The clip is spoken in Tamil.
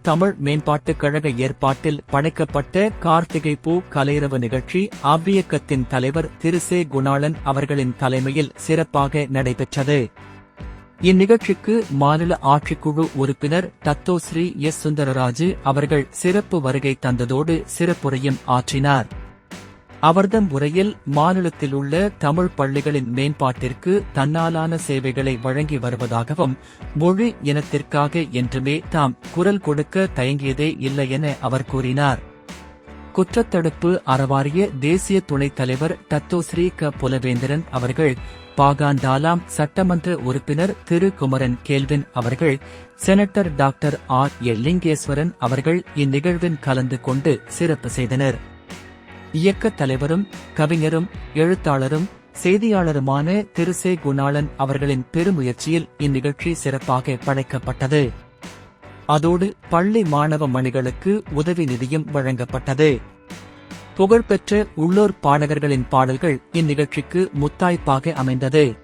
தமிழ் மேம்பாட்டுக் கழக ஏற்பாட்டில் படைக்கப்பட்ட கார்த்திகை பூ கலைரவு நிகழ்ச்சி அவ்வியக்கத்தின் தலைவர் திரு சே குணாளன் அவர்களின் தலைமையில் சிறப்பாக நடைபெற்றது. இந்நிகழ்ச்சிக்கு மாநில ஆட்சிக்குழு உறுப்பினர் டத்தோஸ்ரீ எஸ் சுந்தரராஜு அவர்கள் சிறப்பு வருகை தந்ததோடு சிறப்புரையும் ஆற்றினார். அவர்தம் உரையில் மாநிலத்தில் உள்ள தமிழ் பள்ளிகளின் மேம்பாட்டிற்கு தன்னாலான சேவைகளை வழங்கி வருவதாகவும், மொழி இனத்திற்காக என்றுமே தாம் குரல் கொடுக்க தயங்கியதே இல்லை என அவர் கூறினார். குற்றத்தடுப்பு அறவாரிய தேசிய துணைத் தலைவர் டத்தோஸ்ரீ க புலவேந்திரன் அவர்கள், பாகாண்டாலாம் சட்டமன்ற உறுப்பினர் திரு குமரன் கேல்வின் அவர்கள், செனட்டர் டாக்டர் ஆர் எ லிங்கேஸ்வரன் அவர்கள் இந்நிகழ்வில் கலந்து கொண்டு சிறப்பு செய்தனர். இயக்கத் தலைவரும் கவிஞரும் எழுத்தாளரும் செய்தியாளருமான திரு சே குணாளன் அவர்களின் பெருமுயற்சியில் இந்நிகழ்ச்சி சிறப்பாக படைக்கப்பட்டது. அதோடு பள்ளி மாணவ மணிகளுக்கு உதவி நிதியும் வழங்கப்பட்டது. புகழ்பெற்ற உள்ளூர் பாடகர்களின் பாடல்கள் இந்நிகழ்ச்சிக்கு முத்தாய்ப்பாக அமைந்தது.